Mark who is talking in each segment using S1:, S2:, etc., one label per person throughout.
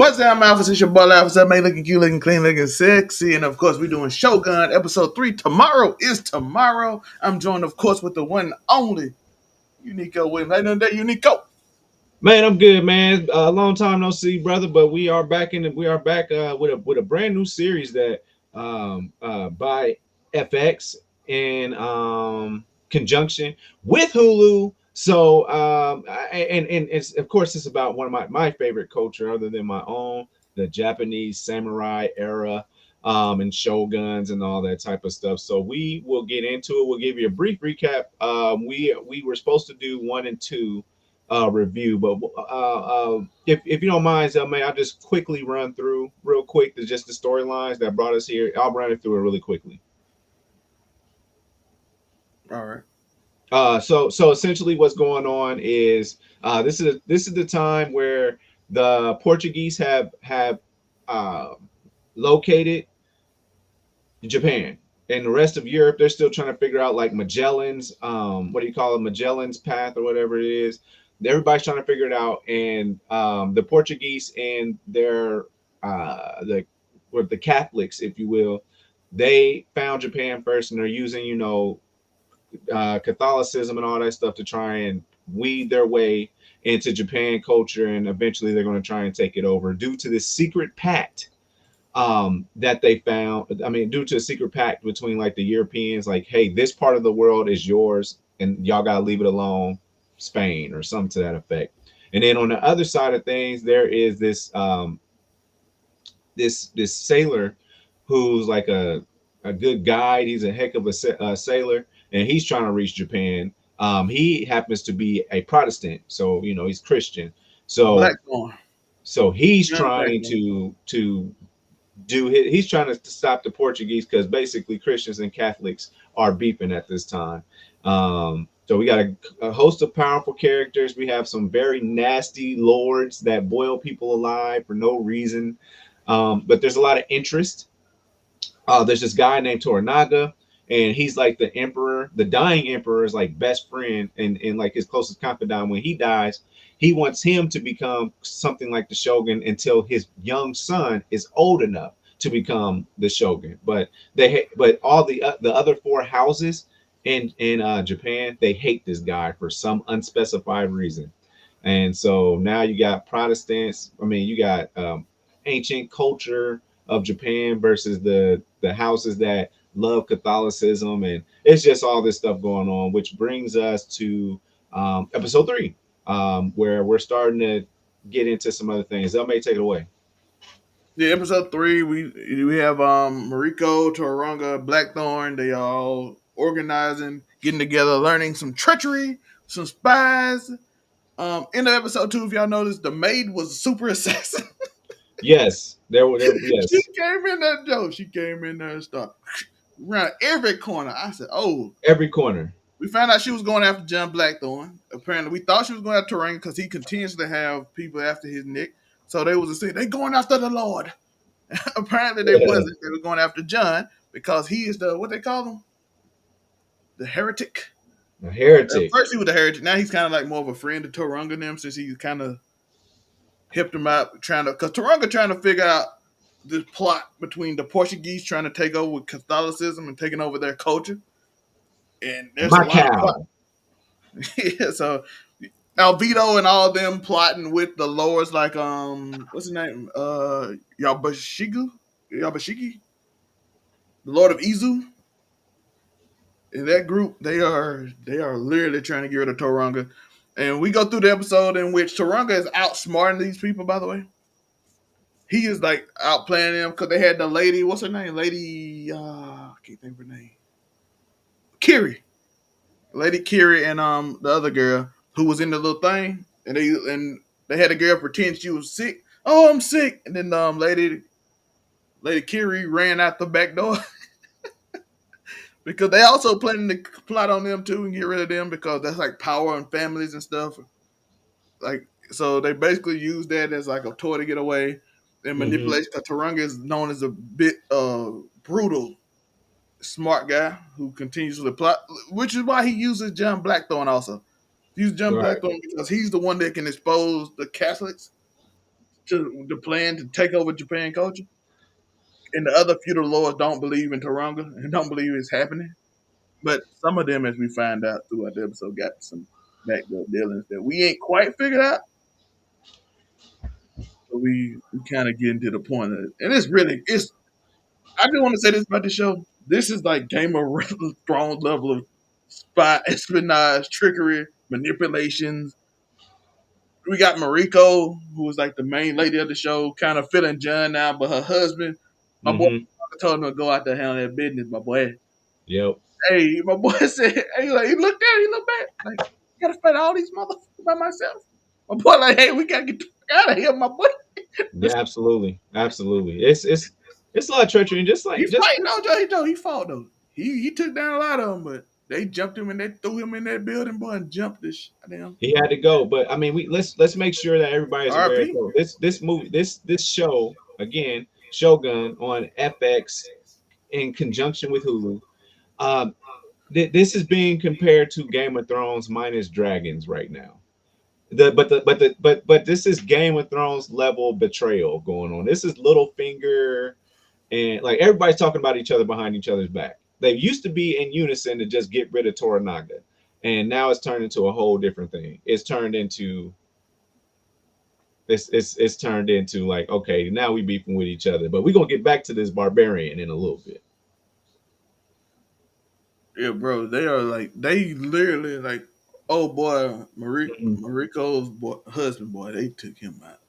S1: What's down, Malphus? It's your boy Laphus. Up, man, looking cute, looking clean, looking sexy. And of course, we're doing Shogun episode 3. Tomorrow is tomorrow. I'm joined, of course, with the one and only Unico Williams. How you doing today, Unico?
S2: Man, I'm good, man. A long time no see, brother. But we are back with a brand new series that by FX in conjunction with Hulu. So and it's of course it's about one of my favorite culture other than my own, the Japanese samurai era, and shoguns and all that type of stuff. So we will get into it. We'll give you a brief recap. We were supposed to do 1 and 2 review. But if you don't mind, may I just quickly run through real quick just the storylines that brought us here? I'll run it through it really quickly.
S1: All right.
S2: So essentially, what's going on is this is the time where the Portuguese have uh, located Japan. And the rest of Europe, they're still trying to figure out like Magellan's, what do you call it, Magellan's path or whatever it is. Everybody's trying to figure it out, and the Portuguese and their the Catholics, if you will, they found Japan first, and they're using Catholicism and all that stuff to try and weed their way into Japan culture, and eventually they're going to try and take it over due to this secret pact that they found. I mean, due to a secret pact between like the Europeans, like, hey, this part of the world is yours and y'all gotta leave it alone, Spain or something to that effect. And then on the other side of things, there is this sailor who's like a good guide. He's a heck of a sailor, and he's trying to reach Japan. He happens to be a Protestant, so he's Christian. So
S1: Blackthorn.
S2: so he's
S1: Young
S2: trying
S1: Blackthorn.
S2: to he's trying to stop the Portuguese because basically Christians and Catholics are beefing at this time. So we got a host of powerful characters. We have some very nasty lords that boil people alive for no reason. But there's a lot of interest. There's this guy named Toranaga, and he's like the emperor, the dying emperor's like best friend and like his closest confidant. When he dies, he wants him to become something like the shogun until his young son is old enough to become the shogun. But all the other four houses in Japan, they hate this guy for some unspecified reason. And so now you got Protestants. I mean, you got ancient culture of Japan versus the houses that love Catholicism, and it's just all this stuff going on, which brings us to episode 3, where we're starting to get into some other things. They'll may take it away.
S1: Yeah, episode 3, we have Mariko, Torunga, Blackthorn. They all organizing, getting together, learning some treachery, some spies. In the episode 2, if y'all noticed, the maid was a super assassin.
S2: Yes,
S1: She
S2: yes,
S1: came in there, Joe. She came in there and started around every corner. I said, "Oh."
S2: every corner.
S1: We found out she was going after John Blackthorn. Apparently, we thought she was going after Terrain because he continues to have people after his neck. So they was saying they going after the Lord. Apparently, they
S2: Yeah,
S1: wasn't. They were going after John because he is the what they call him, the heretic.
S2: a
S1: At
S2: heretic.
S1: first, he was the heretic. Now he's kind of like more of a friend to Torunga and them since he kind of helped him out trying to because Torunga trying to figure out this plot between the Portuguese trying to take over with Catholicism and taking over their culture. And there's a lot of plot.
S2: Macau.
S1: Yeah, so Alvito and all of them plotting with the lords like what's his name? Yabashiki, the Lord of Izu. In that group, they are literally trying to get rid of Torunga. And we go through the episode in which Torunga is outsmarting these people, by the way. He is like outplaying them because they had the lady, what's her name? Lady I can't think of her name. Kiri. Lady Kiri and the other girl who was in the little thing, and they had a girl pretend she was sick. Oh, I'm sick, and then Lady Kiri ran out the back door because they also planning to plot on them too and get rid of them because that's like power and families and stuff. Like so, they basically use that as like a toy to get away and
S2: Hmm.
S1: manipulation. Because Taranga is known as a bit brutal smart guy who continues to plot, which is why he uses John Blackthorn also. He uses John
S2: Right.
S1: Blackthorn because he's the one that can expose the Catholics to the plan to take over Japan culture, and the other feudal lords don't believe in Torunga and don't believe it's happening. But some of them, as we find out throughout the episode, got some backdoor dealings that we ain't quite figured out. But we kind of getting to the point of it. And it's I just want to say this about the show. This is like Game of Thrones level of spy espionage, trickery, manipulations. We got Mariko, who was like the main lady of the show, kind of feeling John now, but her husband, my boy,
S2: Mm-hmm.
S1: told him to go out there and handle that business, my boy.
S2: Yep.
S1: Hey, my boy said, hey, like, he looked at it, he looked back, like, I gotta fight all these motherfuckers by myself. My boy, like, hey, we gotta get the fuck out of here, my boy.
S2: Yeah, absolutely, absolutely. It's a lot of treachery, and
S1: He
S2: just
S1: fighting, no, Joe, he fought though. He took down a lot of them, but they jumped him and they threw him in that building, boy, and jumped this shit down.
S2: he had to go. But I mean, let's make sure that everybody's aware.
S1: RP.
S2: So this movie, this show again, Shogun on FX in conjunction with Hulu. Um, this is being compared to Game of Thrones minus dragons right now. But this is Game of Thrones level betrayal going on. This is Littlefinger and like everybody's talking about each other behind each other's back. They used to be in unison to just get rid of Toranaga, and now it's turned into a whole different thing. It's turned into like, okay, now we beefing with each other, but we're gonna get back to this barbarian in a little bit.
S1: Yeah, bro, they are like they literally like, oh boy,
S2: Mhm.
S1: Mariko's husband, boy, they took him out.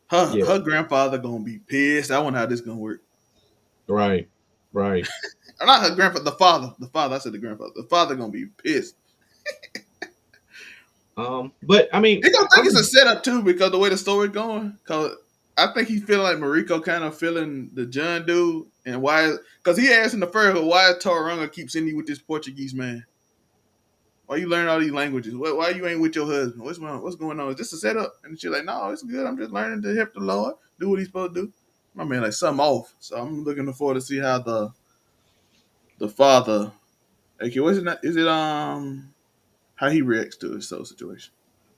S1: Her
S2: Yeah,
S1: her grandfather gonna be pissed. I wonder how this gonna work.
S2: right, right.
S1: Or not her grandfather, the father. I said the grandfather. The father gonna be pissed.
S2: But I mean,
S1: He gonna
S2: I
S1: think it's a
S2: was
S1: setup too because the way the story going. Cause I think he's feeling like Mariko kind of feeling the John dude and why? Because he asked in the first, why Torunga keeps sending you with this Portuguese man? Why you learn all these languages? Why you ain't with your husband? What's going on? Is this a setup? And she's like, no, it's good. I'm just learning to help the Lord do what he's supposed to do. My man, like something off. So I'm looking forward to see how the father, okay, what's it? Is it how he reacts to his soul situation?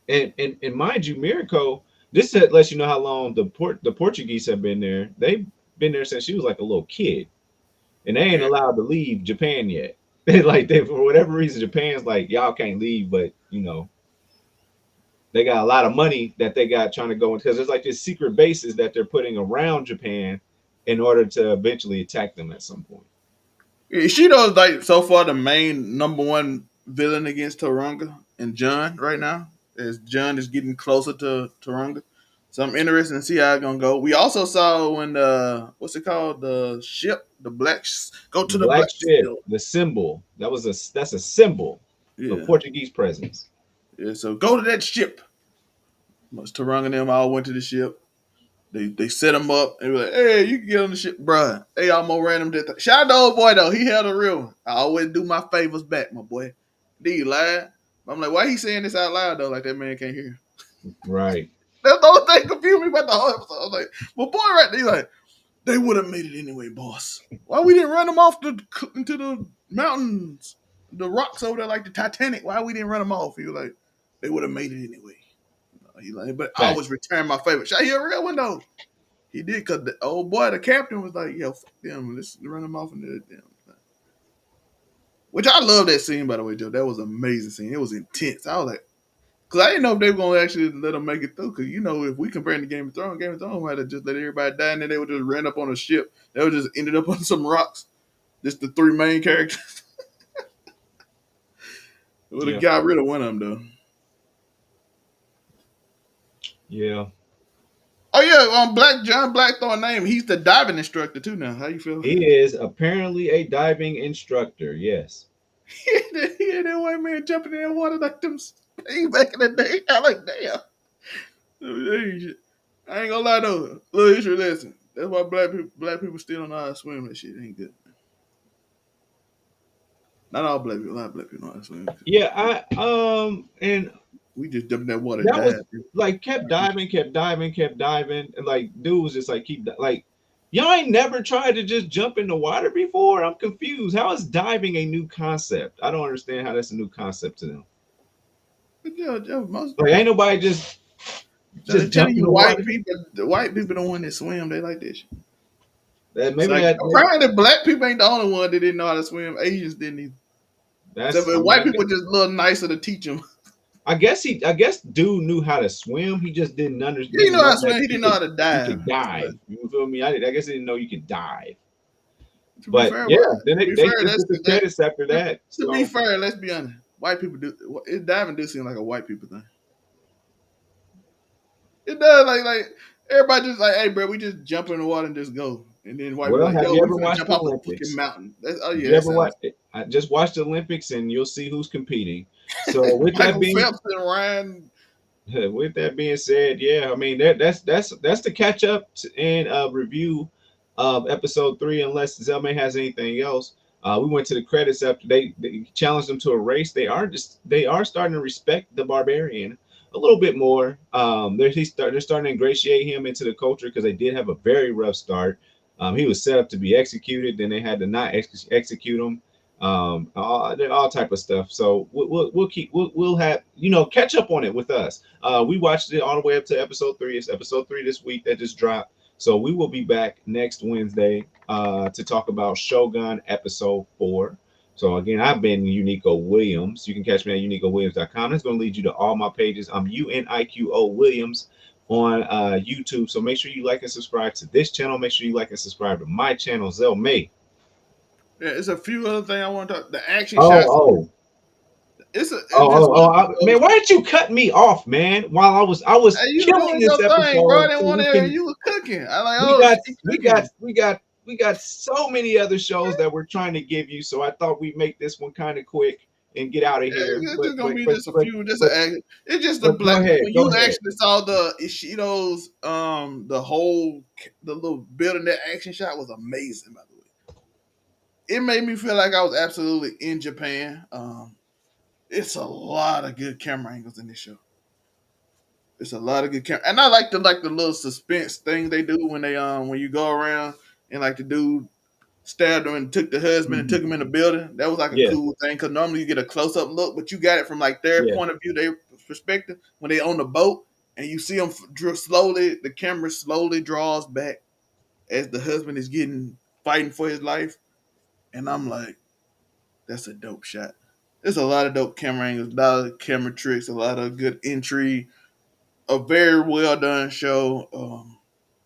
S2: and mind you, Miracle. This lets you know how long the Portuguese have been there. They've been there since she was like a little kid, and they ain't
S1: Yeah,
S2: allowed to leave Japan yet. They for whatever reason, Japan's like y'all can't leave, but they got a lot of money that they got trying to go in because there's like these secret bases that they're putting around Japan in order to eventually attack them at some point.
S1: Ishido's like so far the main number one villain against Torunga and John right now, as John is getting closer to Torunga. So I'm interested to see how it's gonna go. We also saw when the what's it called, the ship, the go
S2: The
S1: to the
S2: black
S1: black
S2: ship,
S1: ship.
S2: the symbol that's a symbol of
S1: Yeah,
S2: Portuguese presence.
S1: yeah. So go to that ship. Torunga and them all went to the ship. They set him up and were like, hey, you can get on the ship, bruh. They almost ran him to shout out to old boy though. He held a real one. I always do my favors back, my boy. Did you lie? I'm like, why he saying this out loud though? Like that man can't hear.
S2: Right.
S1: That's the only thing confused me about the whole episode. I was like, my boy right there, like, they would have made it anyway, boss. Why we didn't run them off into the mountains, the rocks over there like the Titanic? Why we didn't run them off? He was like, they would have made it anyway. He like, but I always
S2: Facts.
S1: return my favor. Should I hear a real one though? He did because the old boy, the captain, was like, "Yo, fuck them, let's run them off into them." Which I love that scene, by the way, Joe. That was an amazing scene. It was intense. I was like, because I didn't know if they were gonna actually let them make it through. Because if we compare it to Game of Thrones might have just let everybody die, and then they would just ran up on a ship. They would just ended up on some rocks. Just the three main characters. It would have
S2: Yeah.
S1: got rid of one of them though.
S2: Yeah.
S1: Oh yeah, John Blackthorne name. He's the diving instructor too now. How you feel?
S2: He is apparently a diving instructor. Yes.
S1: He had that white man jumping in the water like them back in the day. I like damn. I ain't gonna lie though. Little history lesson. That's why black people still don't know how to swim. That shit ain't good. Not all black people. A lot of black people know how to swim.
S2: Yeah. And
S1: We just jumped in that water and
S2: that was
S1: died.
S2: like kept diving, and like dude was just like like y'all ain't never tried to just jump in the water before. I'm confused. How is diving a new concept? I don't understand how that's a new concept to them.
S1: But yeah, most
S2: Like ain't nobody just
S1: So they're
S2: just
S1: telling
S2: jump in
S1: you
S2: the water.
S1: the white people don't want to swim. They like this. It's
S2: Maybe
S1: like
S2: that,
S1: apparently black people ain't the only one that didn't know how to swim. Asians didn't either. So
S2: that's.
S1: but
S2: I mean,
S1: white people just a little nicer to teach them.
S2: I guess dude knew how to swim. He just
S1: He didn't
S2: didn't
S1: know how
S2: know
S1: to
S2: that
S1: swim. He didn't know how to
S2: you
S1: dive.
S2: could dive. You feel me? I guess he didn't know you could dive.
S1: To be
S2: But
S1: fair,
S2: yeah, then
S1: to be
S2: they
S1: fair,
S2: just
S1: that's
S2: did the
S1: that.
S2: credits after that.
S1: To be
S2: So
S1: fair, let's be honest. White people do it. Diving do seem like a white people thing. It does. Like everybody just like, hey, bro, we just jump in the water and just go. And then white people
S2: well,
S1: like,
S2: have
S1: yo,
S2: you
S1: we
S2: ever
S1: finna
S2: watched
S1: jump
S2: the
S1: off a fucking
S2: Olympics?
S1: mountain. Oh
S2: If
S1: yeah,
S2: you
S1: that
S2: ever watch,
S1: sounds
S2: I just watch the Olympics and you'll see who's competing. So with that
S1: Michael
S2: being
S1: Phelps and Ryan.
S2: with that being said, yeah, I mean that's the catch up and review of episode 3. Unless Zelme has anything else, we went to the credits after they challenged them to a race. They are starting to respect the barbarian a little bit more. They're starting to ingratiate him into the culture because they did have a very rough start. He was set up to be executed, then they had to not execute him, all type of stuff. So we'll have catch up on it with us. We watched it all the way up to episode 3. It's episode 3 this week that just dropped. So we will be back next Wednesday to talk about Shogun episode 4. So again, I've been Unico Williams. You can catch me at unicowilliams.com. That's going to lead you to all my pages. I'm UNIQO Williams on YouTube. So make sure you like and subscribe to this channel. Make sure you like and subscribe to my channel, Zell May.
S1: Yeah, it's a few other things I want to talk. The action
S2: Oh,
S1: shots.
S2: oh,
S1: It just
S2: man,
S1: goes.
S2: why didn't you cut me off, man? While I was
S1: Hey, you were
S2: killing
S1: doing
S2: this
S1: your thing, bro. I
S2: episode,
S1: didn't
S2: so
S1: want
S2: we
S1: to hear
S2: can
S1: you were cooking. I like,
S2: we
S1: oh,
S2: got
S1: she
S2: we got
S1: cooking.
S2: we got so many other shows that we're trying to give you. So I thought we'd make this one kind of quick and get out of here.
S1: It's just gonna be just a few, just
S2: But
S1: an action. It's just the
S2: but go
S1: black
S2: ahead,
S1: when
S2: go
S1: you
S2: ahead.
S1: actually saw the Ishido's the little building that action shot was amazing. By the way, it made me feel like I was absolutely in Japan. It's a lot of good camera angles in this show. It's a lot of good camera, and I like the little suspense thing they do when you go around and like the dude stabbed him and took the husband and
S2: Mhm.
S1: took him in the building. That was like a
S2: Yeah,
S1: cool thing because normally you get a close up look, but you got it from like their
S2: yeah,
S1: point of view, their perspective when they on the boat, and you see them slowly. The camera slowly draws back as the husband is getting fighting for his life, and I'm like, that's a dope shot. There's a lot of dope camera angles, a lot of camera tricks, a lot of good intrigue. A very well done show.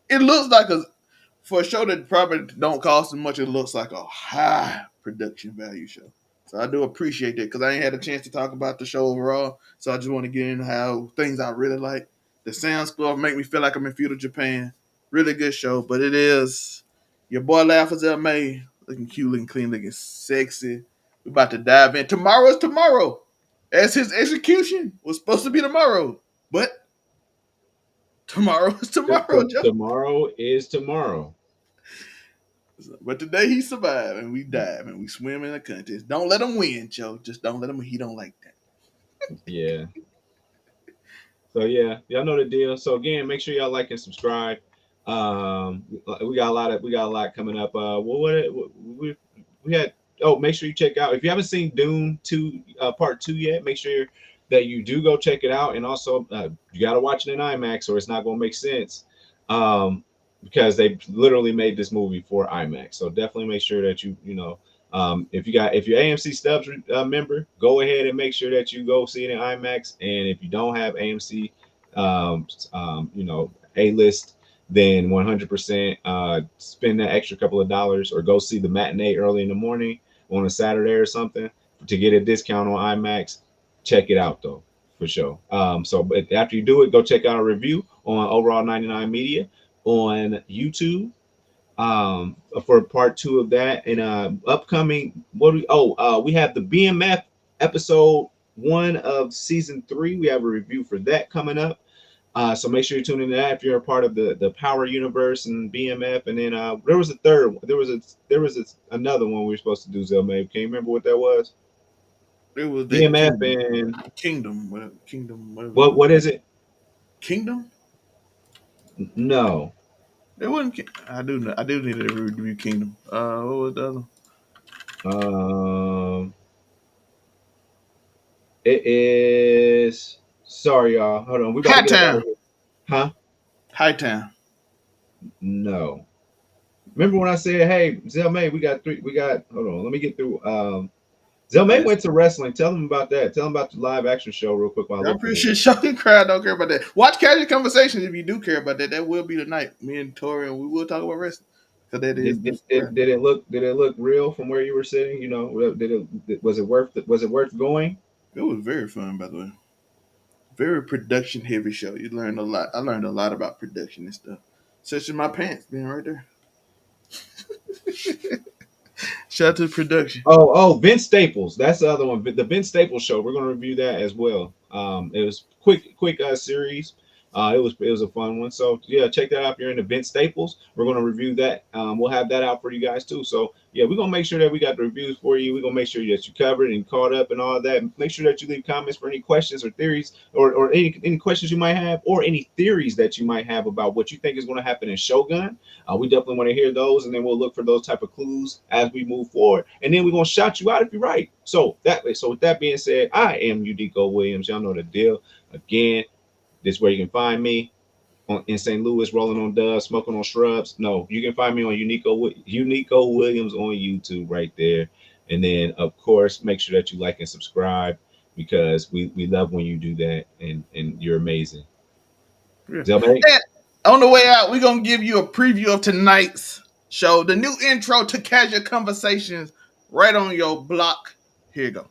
S1: It looks like for a show that probably don't cost as much, it looks like a high production value show. So I do appreciate that because I ain't had a chance to talk about the show overall. So I just want to get into how things I really like. The sound score make me feel like I'm in feudal Japan. Really good show, but it is your boy Laughers L May looking cute, looking clean, looking sexy. We're about to dive in. Tomorrow is tomorrow, as his execution was supposed to be tomorrow, but tomorrow is tomorrow, Joe.
S2: tomorrow is tomorrow.
S1: But today he survived, and we dive, and we swim in the contest. Don't let him win, Joe. Just don't let him. He don't like that.
S2: Yeah. So yeah, y'all know the deal. So again, make sure y'all like and subscribe. We got a lot coming up. We had. Oh, make sure you check out if you haven't seen Dune 2 Part 2 yet. Make sure that you do go check it out, and also you got to watch it in IMAX, or it's not going to make sense. Because they literally made this movie for IMAX. So definitely make sure that if you're AMC Stubs member, go ahead and make sure that you go see it in IMAX. And if you don't have AMC, A list, then 100% spend that extra couple of dollars or go see the matinee early in the morning on a Saturday or something to get a discount on IMAX. Check it out though, for sure. But after you do it, go check out a review on Overall 99 Media on YouTube for part 2 of that. And upcoming, we have the BMF episode 1 of season 3. We have a review for that coming up. So make sure you tune into that if you're a part of the Power Universe and BMF. And then there was a third one. There was another one we were supposed to do, Zelma. Can you remember what that was?
S1: It was that
S2: BMF and
S1: kingdom, whatever it was.
S2: what is it?
S1: Kingdom.
S2: No.
S1: It wasn't. I do need to review Kingdom. What was the other?
S2: Um, it is. Sorry, y'all. Hold on. We about to
S1: Hot
S2: get up out of
S1: Town.
S2: here. Huh?
S1: Hightown.
S2: No. Remember when I said, "Hey, Zelmay, we got three. We got. Hold on, let me get through." Zelmay
S1: Yes.
S2: went to wrestling. Tell them about that. Tell them about the live action show real quick while I
S1: I'm
S2: look for
S1: pretty
S2: this.
S1: sure Shogun crowd don't care about that. Watch Casual Conversations if you do care about that. That will be the night. Me and Tori and we will talk about wrestling. Because that is the crowd.
S2: Did it look real from where you were sitting? You know, was it worth going?
S1: It was very fun, by the way. Very production heavy show. You learned a lot. I learned a lot about production and stuff. Such as my pants being right there. Shout out to production.
S2: Vince Staples. That's the other one. The Vince Staples show. We're gonna review that as well. It was quick series. It was a fun one. So yeah, check that out if you're into Vince Staples. We're gonna review that. We'll have that out for you guys too. So yeah, we're gonna make sure that we got the reviews for you. We're gonna make sure that you covered and caught up and all that. Make sure that you leave comments for any questions or theories or any questions you might have or any theories that you might have about what you think is gonna happen in Shogun. We definitely want to hear those, and then we'll look for those type of clues as we move forward. And then we're gonna shout you out if you're right. So with that being said, I am Udico Williams. Y'all know the deal. Again, this is where you can find me in St. Louis, rolling on dubs, smoking on shrubs. No, you can find me on Unico Williams on YouTube right there. And then of course, make sure that you like and subscribe because we love when you do that, and you're amazing.
S1: Yeah.
S2: Zelmay?
S1: And on the way out, we're gonna give you a preview of tonight's show, the new intro to Casual Conversations, right on your block. Here you go.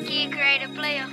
S3: Get creative, player.